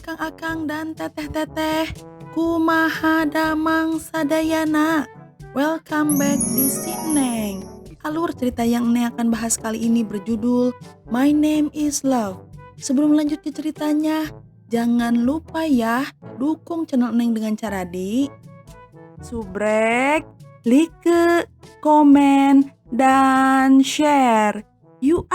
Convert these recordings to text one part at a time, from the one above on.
akang-akang dan teteh-teteh, kumaha damang sadayana. Welcome back di Sineng. Alur cerita yang Neng akan bahas kali ini berjudul My Name is Love. Sebelum lanjut ke ceritanya, jangan lupa ya dukung channel Neng dengan cara di subrek, like, komen, dan share. Yuk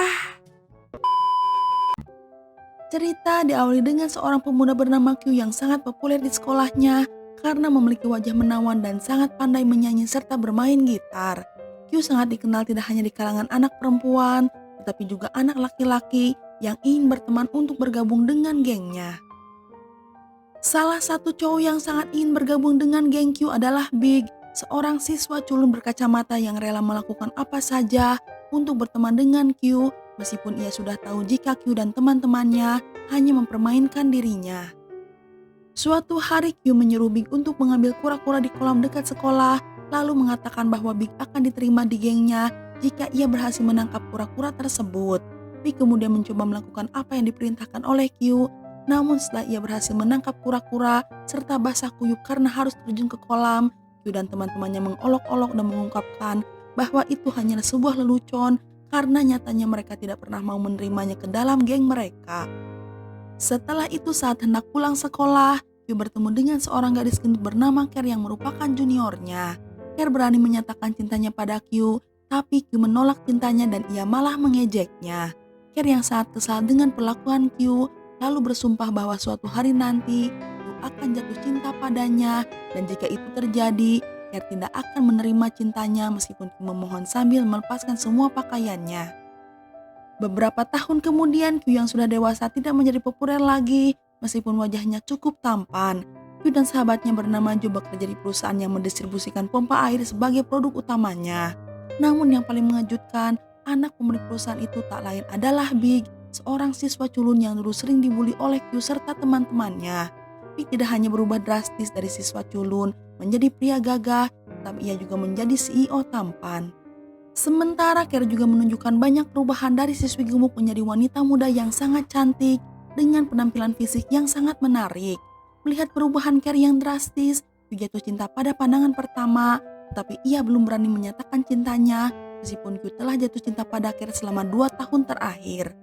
Cerita diawali dengan seorang pemuda bernama Q yang sangat populer di sekolahnya karena memiliki wajah menawan dan sangat pandai menyanyi serta bermain gitar. Q sangat dikenal tidak hanya di kalangan anak perempuan, tetapi juga anak laki-laki yang ingin berteman untuk bergabung dengan gengnya. Salah satu cowok yang sangat ingin bergabung dengan geng Q adalah Big, seorang siswa culun berkacamata yang rela melakukan apa saja untuk berteman dengan Q, meskipun ia sudah tahu jika Q dan teman-temannya hanya mempermainkan dirinya. Suatu hari Q menyuruh Big untuk mengambil kura-kura di kolam dekat sekolah, lalu mengatakan bahwa Big akan diterima di gengnya jika ia berhasil menangkap kura-kura tersebut. Big kemudian mencoba melakukan apa yang diperintahkan oleh Q, namun setelah ia berhasil menangkap kura-kura serta basah kuyup karena harus terjun ke kolam, Q dan teman-temannya mengolok-olok dan mengungkapkan bahwa itu hanyalah sebuah lelucon karena nyatanya mereka tidak pernah mau menerimanya ke dalam geng mereka. Setelah itu saat hendak pulang sekolah, Q bertemu dengan seorang gadis gendut bernama Ker yang merupakan juniornya. Ker berani menyatakan cintanya pada Q, tapi Q menolak cintanya dan ia malah mengejeknya. Ker yang sangat kesal dengan perlakuan Q, lalu bersumpah bahwa suatu hari nanti Q akan jatuh cinta padanya dan jika itu terjadi, Ker tidak akan menerima cintanya meskipun Q memohon sambil melepaskan semua pakaiannya. Beberapa tahun kemudian Q yang sudah dewasa tidak menjadi populer lagi meskipun wajahnya cukup tampan. Q dan sahabatnya bernama Jo bekerja di perusahaan yang mendistribusikan pompa air sebagai produk utamanya. Namun yang paling mengejutkan, anak pemilik perusahaan itu tak lain adalah Big, seorang siswa culun yang dulu sering dibully oleh Q serta teman-temannya. Big tidak hanya berubah drastis dari siswa culun menjadi pria gagah, tapi ia juga menjadi CEO tampan. Sementara Ker juga menunjukkan banyak perubahan dari siswi gemuk menjadi wanita muda yang sangat cantik dengan penampilan fisik yang sangat menarik. Melihat perubahan Ker yang drastis, Q jatuh cinta pada pandangan pertama, tetapi ia belum berani menyatakan cintanya meskipun Q telah jatuh cinta pada Ker selama 2 tahun terakhir.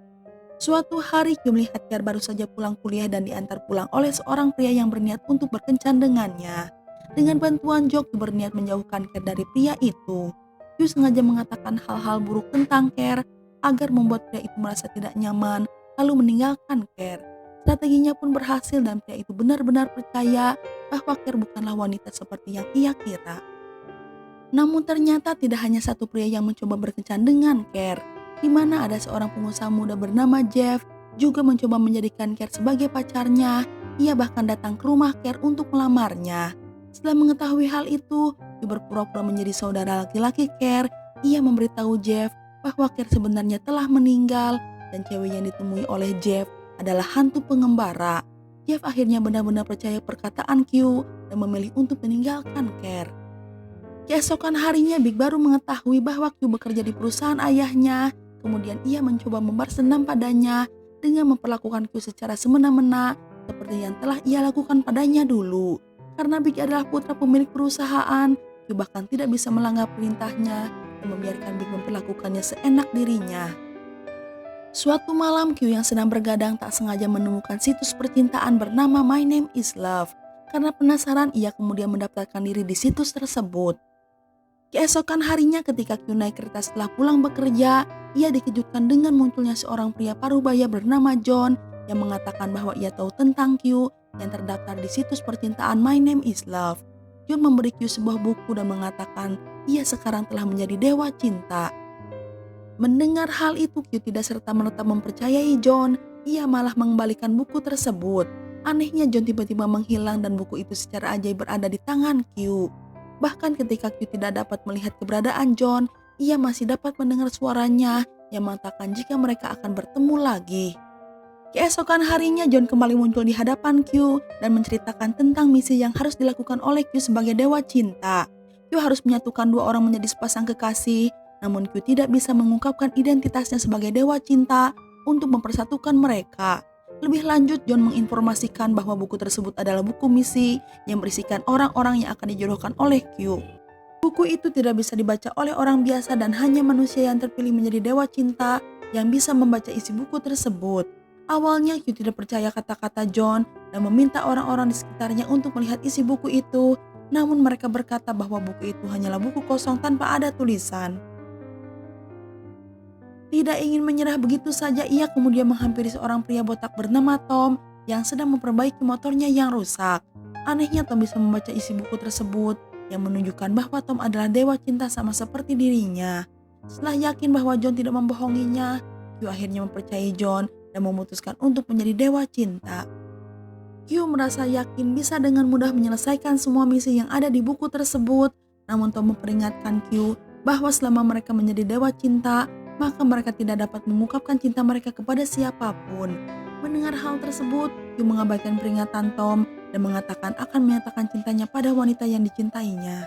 Suatu hari Q melihat Ker baru saja pulang kuliah dan diantar pulang oleh seorang pria yang berniat untuk berkencan dengannya. Dengan bantuan Jo, Q berniat menjauhkan Ker dari pria itu. Q sengaja mengatakan hal-hal buruk tentang Ker agar membuat pria itu merasa tidak nyaman lalu meninggalkan Ker. Strateginya pun berhasil dan pria itu benar-benar percaya bahwa Ker bukanlah wanita seperti yang ia kira. Namun ternyata tidak hanya satu pria yang mencoba berkencan dengan Ker, di mana ada seorang pengusaha muda bernama Jeff juga mencoba menjadikan Ker sebagai pacarnya. Ia bahkan datang ke rumah Ker untuk melamarnya. Setelah mengetahui hal itu, Q berpura-pura menjadi saudara laki-laki Ker. Ia memberitahu Jeff bahwa Ker sebenarnya telah meninggal dan cewek yang ditemui oleh Jeff adalah hantu pengembara. Jeff akhirnya benar-benar percaya perkataan Q dan memilih untuk meninggalkan Ker. Keesokan harinya Big baru mengetahui bahwa Q bekerja di perusahaan ayahnya. Kemudian ia mencoba membalas dendam padanya dengan memperlakukan Q secara semena-mena seperti yang telah ia lakukan padanya dulu. Karena Big adalah putra pemilik perusahaan, Q bahkan tidak bisa melanggar perintahnya dan membiarkan Big memperlakukannya seenak dirinya. Suatu malam Q yang sedang bergadang tak sengaja menemukan situs percintaan bernama My Name is Love. Karena penasaran ia kemudian mendaftarkan diri di situs tersebut. Keesokan harinya ketika Q naik kereta setelah pulang bekerja, ia dikejutkan dengan munculnya seorang pria parubaya bernama John yang mengatakan bahwa ia tahu tentang Q yang terdaftar di situs percintaan My Name is Love. John memberi Q sebuah buku dan mengatakan ia sekarang telah menjadi dewa cinta. Mendengar hal itu Q tidak serta-merta mempercayai John, ia malah mengembalikan buku tersebut. Anehnya John tiba-tiba menghilang dan buku itu secara ajaib berada di tangan Q. Bahkan ketika Q tidak dapat melihat keberadaan John, ia masih dapat mendengar suaranya yang mengatakan jika mereka akan bertemu lagi. Keesokan harinya John kembali muncul di hadapan Q dan menceritakan tentang misi yang harus dilakukan oleh Q sebagai dewa cinta. Q harus menyatukan dua orang menjadi sepasang kekasih, namun Q tidak bisa mengungkapkan identitasnya sebagai dewa cinta untuk mempersatukan mereka. Lebih lanjut, John menginformasikan bahwa buku tersebut adalah buku misi yang berisikan orang-orang yang akan dijodohkan oleh Q. Buku itu tidak bisa dibaca oleh orang biasa dan hanya manusia yang terpilih menjadi dewa cinta yang bisa membaca isi buku tersebut. Awalnya Q tidak percaya kata-kata John dan meminta orang-orang di sekitarnya untuk melihat isi buku itu, namun mereka berkata bahwa buku itu hanyalah buku kosong tanpa ada tulisan. Tidak ingin menyerah begitu saja, ia kemudian menghampiri seorang pria botak bernama Tom yang sedang memperbaiki motornya yang rusak. Anehnya Tom bisa membaca isi buku tersebut yang menunjukkan bahwa Tom adalah dewa cinta sama seperti dirinya. Setelah yakin bahwa John tidak membohonginya, Q akhirnya mempercayai John dan memutuskan untuk menjadi dewa cinta. Q merasa yakin bisa dengan mudah menyelesaikan semua misi yang ada di buku tersebut, namun Tom memperingatkan Q bahwa selama mereka menjadi dewa cinta, maka mereka tidak dapat mengungkapkan cinta mereka kepada siapapun. Mendengar hal tersebut, Q mengabaikan peringatan Tom dan mengatakan akan menyatakan cintanya pada wanita yang dicintainya.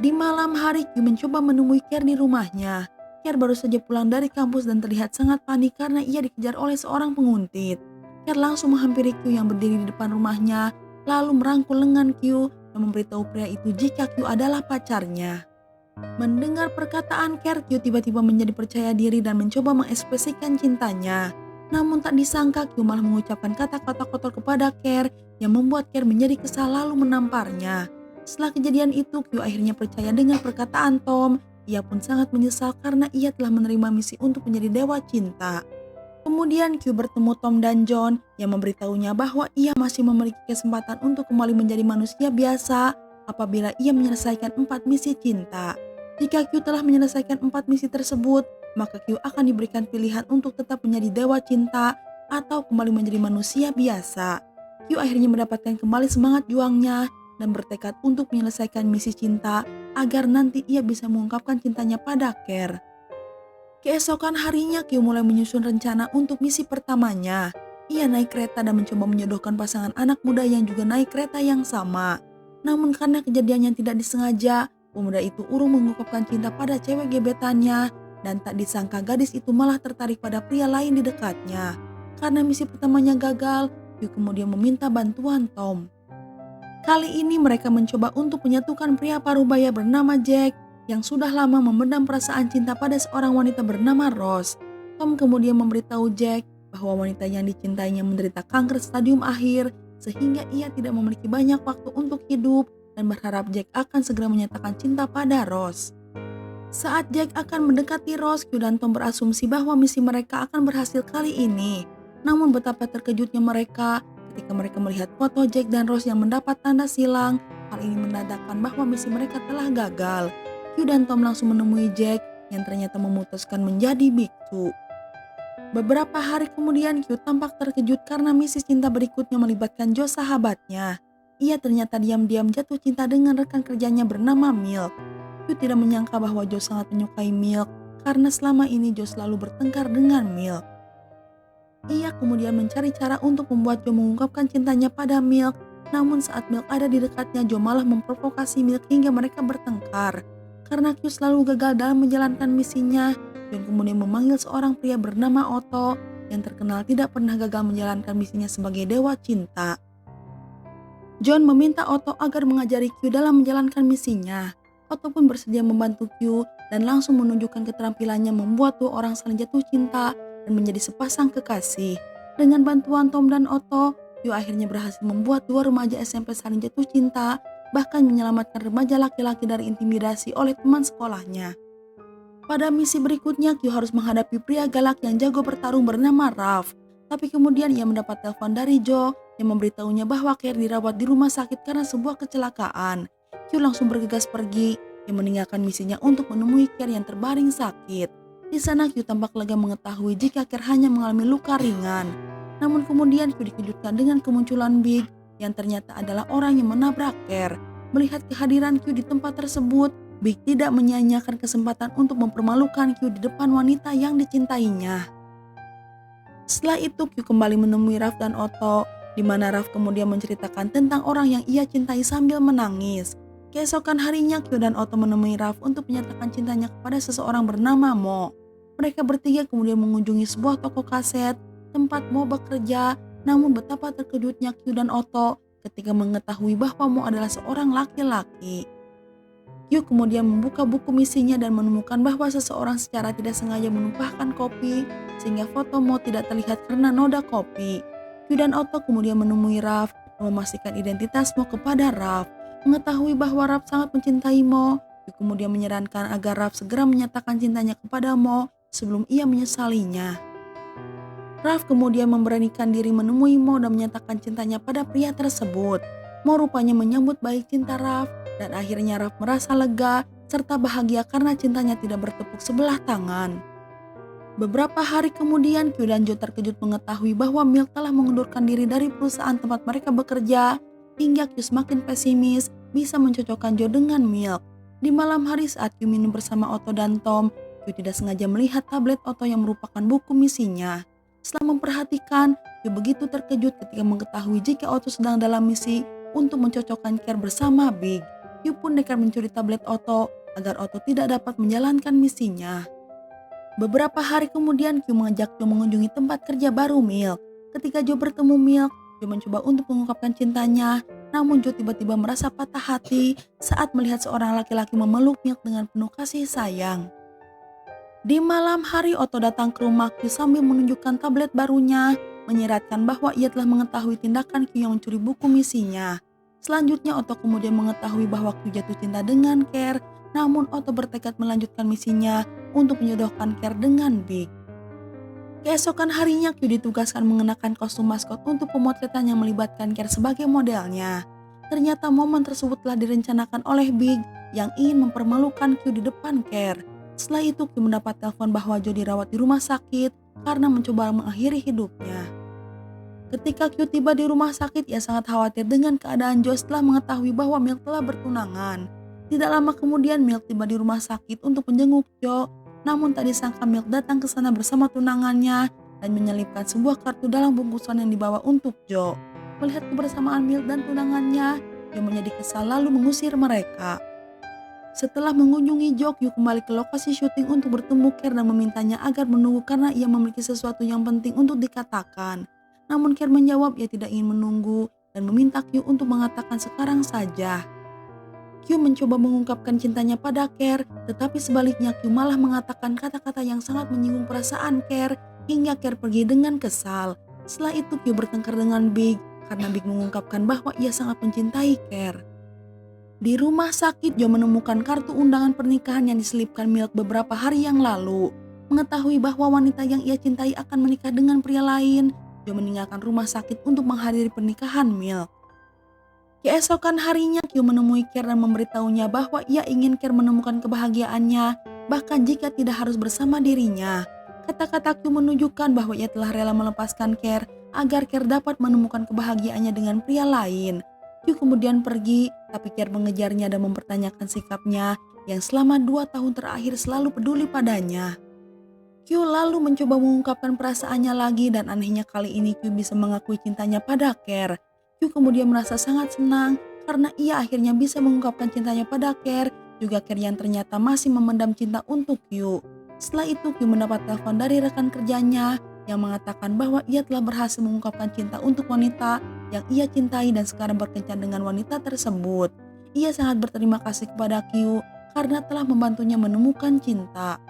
Di malam hari, Q mencoba menemui Care di rumahnya. Care baru saja pulang dari kampus dan terlihat sangat panik karena ia dikejar oleh seorang penguntit. Care langsung menghampiri Q yang berdiri di depan rumahnya, lalu merangkul lengan Q dan memberitahu pria itu jika Q adalah pacarnya. Mendengar perkataan Care, Q tiba-tiba menjadi percaya diri dan mencoba mengekspresikan cintanya. Namun tak disangka Q malah mengucapkan kata-kata kotor kepada Care yang membuat Care menjadi kesal lalu menamparnya. Setelah kejadian itu, Q akhirnya percaya dengan perkataan Tom. Ia pun sangat menyesal karena ia telah menerima misi untuk menjadi dewa cinta. Kemudian Q bertemu Tom dan John yang memberitahunya bahwa ia masih memiliki kesempatan untuk kembali menjadi manusia biasa apabila ia menyelesaikan 4 misi cinta. Jika Q telah menyelesaikan 4 misi tersebut, maka Q akan diberikan pilihan untuk tetap menjadi dewa cinta atau kembali menjadi manusia biasa. Q akhirnya mendapatkan kembali semangat juangnya dan bertekad untuk menyelesaikan misi cinta agar nanti ia bisa mengungkapkan cintanya pada Care. Keesokan harinya Q mulai menyusun rencana untuk misi pertamanya. Ia naik kereta dan mencoba menjodohkan pasangan anak muda yang juga naik kereta yang sama. Namun karena kejadian yang tidak disengaja, pemuda itu urung mengungkapkan cinta pada cewek gebetannya dan tak disangka gadis itu malah tertarik pada pria lain di dekatnya. Karena misi pertamanya gagal, Q kemudian meminta bantuan Tom. Kali ini mereka mencoba untuk menyatukan pria parubaya bernama Jack yang sudah lama memendam perasaan cinta pada seorang wanita bernama Rose. Tom kemudian memberitahu Jack bahwa wanita yang dicintainya menderita kanker stadium akhir sehingga ia tidak memiliki banyak waktu untuk hidup dan berharap Jack akan segera menyatakan cinta pada Rose. Saat Jack akan mendekati Rose, Q dan Tom berasumsi bahwa misi mereka akan berhasil kali ini. Namun betapa terkejutnya mereka ketika mereka melihat foto Jack dan Rose yang mendapat tanda silang. Hal ini menandakan bahwa misi mereka telah gagal. Q dan Tom langsung menemui Jack yang ternyata memutuskan menjadi biksu. Beberapa hari kemudian Q tampak terkejut karena misi cinta berikutnya melibatkan Joe sahabatnya. Ia ternyata diam-diam jatuh cinta dengan rekan kerjanya bernama Milk. Q tidak menyangka bahwa Joe sangat menyukai Milk karena selama ini Joe selalu bertengkar dengan Milk. Ia kemudian mencari cara untuk membuat Joe mengungkapkan cintanya pada Milk, namun saat Milk ada di dekatnya Joe malah memprovokasi Milk hingga mereka bertengkar. Karena Q selalu gagal dalam menjalankan misinya, John kemudian memanggil seorang pria bernama Otto yang terkenal tidak pernah gagal menjalankan misinya sebagai dewa cinta. John meminta Otto agar mengajari Q dalam menjalankan misinya. Otto pun bersedia membantu Q dan langsung menunjukkan keterampilannya membuat dua orang saling jatuh cinta dan menjadi sepasang kekasih. Dengan bantuan Tom dan Otto, Q akhirnya berhasil membuat dua remaja SMP saling jatuh cinta, bahkan menyelamatkan remaja laki-laki dari intimidasi oleh teman sekolahnya. Pada misi berikutnya, Q harus menghadapi pria galak yang jago bertarung bernama Ralph. Tapi kemudian ia mendapat telepon dari Joe yang memberitahunya bahwa Care dirawat di rumah sakit karena sebuah kecelakaan. Q langsung bergegas pergi yang meninggalkan misinya untuk menemui Care yang terbaring sakit. Di sana Q tampak lega mengetahui jika Care hanya mengalami luka ringan. Namun kemudian Q dikejutkan dengan kemunculan Big yang ternyata adalah orang yang menabrak Care. Melihat kehadiran Q di tempat tersebut, Big tidak menyia-nyiakan kesempatan untuk mempermalukan Q di depan wanita yang dicintainya. Setelah itu Q kembali menemui Ralph dan Otto, di mana Ralph kemudian menceritakan tentang orang yang ia cintai sambil menangis. Keesokan harinya Q dan Otto menemui Ralph untuk menyatakan cintanya kepada seseorang bernama Mo. Mereka bertiga kemudian mengunjungi sebuah toko kaset tempat Mo bekerja. Namun betapa terkejutnya Q dan Otto ketika mengetahui bahwa Mo adalah seorang laki-laki. Q kemudian membuka buku misinya dan menemukan bahwa seseorang secara tidak sengaja menumpahkan kopi sehingga foto Mo tidak terlihat karena noda kopi. Q dan Otto kemudian menemui Ralph dan memastikan identitas Mo kepada Ralph. Mengetahui bahwa Ralph sangat mencintai Mo, Q kemudian menyarankan agar Ralph segera menyatakan cintanya kepada Mo sebelum ia menyesalinya. Ralph kemudian memberanikan diri menemui Mo dan menyatakan cintanya pada pria tersebut. Mo rupanya menyambut baik cinta Ralph dan akhirnya Ralph merasa lega serta bahagia karena cintanya tidak bertepuk sebelah tangan. Beberapa hari kemudian Q dan Joe terkejut mengetahui bahwa Milk telah mengundurkan diri dari perusahaan tempat mereka bekerja, hingga Q semakin pesimis bisa mencocokkan Joe dengan Milk. Di malam hari saat Q minum bersama Otto dan Tom, Q tidak sengaja melihat tablet Otto yang merupakan buku misinya. Setelah memperhatikan, Q begitu terkejut ketika mengetahui jika Otto sedang dalam misi untuk mencocokkan Care bersama Big. Q pun nekat mencuri tablet Otto agar Otto tidak dapat menjalankan misinya. Beberapa hari kemudian Q mengajak Joe mengunjungi tempat kerja baru Milk. Ketika Joe bertemu Milk, Joe mencoba untuk mengungkapkan cintanya, namun Joe tiba-tiba merasa patah hati saat melihat seorang laki-laki memeluk Milk dengan penuh kasih sayang. Di malam hari Otto datang ke rumah Q sambil menunjukkan tablet barunya, menyiratkan bahwa ia telah mengetahui tindakan Q yang mencuri buku misinya. Selanjutnya Otto kemudian mengetahui bahwa Q jatuh cinta dengan Care, namun Otto bertekad melanjutkan misinya untuk menjodohkan Care dengan Big. Keesokan harinya Q ditugaskan mengenakan kostum maskot untuk pemotretan yang melibatkan Care sebagai modelnya. Ternyata momen tersebut telah direncanakan oleh Big yang ingin mempermalukan Q di depan Care. Setelah itu Q mendapat telepon bahwa Joe dirawat di rumah sakit karena mencoba mengakhiri hidupnya. Ketika Q tiba di rumah sakit, ia sangat khawatir dengan keadaan Joe setelah mengetahui bahwa Milk telah bertunangan. Tidak lama kemudian Milk tiba di rumah sakit untuk menjenguk Joe, namun tak disangka Milk datang ke sana bersama tunangannya dan menyelipkan sebuah kartu dalam bungkusan yang dibawa untuk Joe. Melihat kebersamaan Milk dan tunangannya, Joe menjadi kesal lalu mengusir mereka. Setelah mengunjungi Joe, Q kembali ke lokasi syuting untuk bertemu Care dan memintanya agar menunggu karena ia memiliki sesuatu yang penting untuk dikatakan. Namun Care menjawab ia tidak ingin menunggu dan meminta Q untuk mengatakan sekarang saja. Q mencoba mengungkapkan cintanya pada Care, tetapi sebaliknya Q malah mengatakan kata-kata yang sangat menyinggung perasaan Care hingga Care pergi dengan kesal. Setelah itu Q bertengkar dengan Big karena Big mengungkapkan bahwa ia sangat mencintai Care. Di rumah sakit, Joe menemukan kartu undangan pernikahan yang diselipkan Milk beberapa hari yang lalu. Mengetahui bahwa wanita yang ia cintai akan menikah dengan pria lain, Joe meninggalkan rumah sakit untuk menghadiri pernikahan Milk. Keesokan harinya, Q menemui Care dan memberitahunya bahwa ia ingin Care menemukan kebahagiaannya, bahkan jika tidak harus bersama dirinya. Kata-kata Q menunjukkan bahwa ia telah rela melepaskan Care agar Care dapat menemukan kebahagiaannya dengan pria lain. Q kemudian pergi, tapi Care mengejarnya dan mempertanyakan sikapnya yang selama 2 tahun terakhir selalu peduli padanya. Q lalu mencoba mengungkapkan perasaannya lagi dan anehnya kali ini Q bisa mengakui cintanya pada Care. Q kemudian merasa sangat senang karena ia akhirnya bisa mengungkapkan cintanya pada Care, juga Care yang ternyata masih memendam cinta untuk Q. Setelah itu Q mendapat telepon dari rekan kerjanya yang mengatakan bahwa ia telah berhasil mengungkapkan cinta untuk wanita yang ia cintai dan sekarang berkencan dengan wanita tersebut. Ia sangat berterima kasih kepada Q karena telah membantunya menemukan cinta.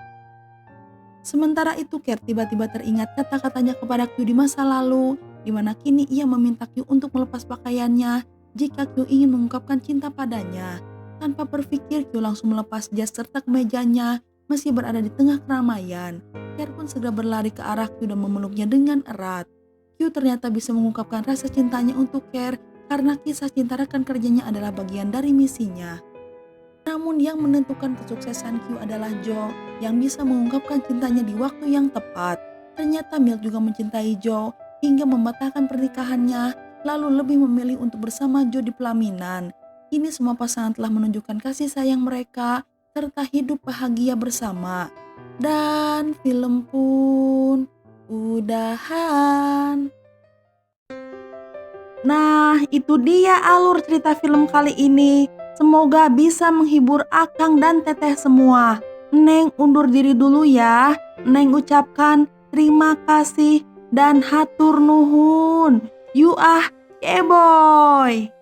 Sementara itu Care tiba-tiba teringat kata-katanya kepada Q di masa lalu, di mana kini ia meminta Q untuk melepas pakaiannya jika Q ingin mengungkapkan cinta padanya. Tanpa berpikir Q langsung melepas jas serta kemejanya meski berada di tengah keramaian. Care pun segera berlari ke arah Q dan memeluknya dengan erat. Q ternyata bisa mengungkapkan rasa cintanya untuk Care karena kisah cinta rekan kerjanya adalah bagian dari misinya. Namun yang menentukan kesuksesan Q adalah Joe yang bisa mengungkapkan cintanya di waktu yang tepat. Ternyata Milk juga mencintai Joe hingga membatalkan pernikahannya lalu lebih memilih untuk bersama Joe di pelaminan. Ini semua pasangan telah menunjukkan kasih sayang mereka serta hidup bahagia bersama. Dan film pun udahan. Nah, itu dia alur cerita film kali ini. Semoga bisa menghibur Akang dan Teteh semua. Neng undur diri dulu ya. Neng ucapkan terima kasih. dan hatur nuhun. You ah keboy.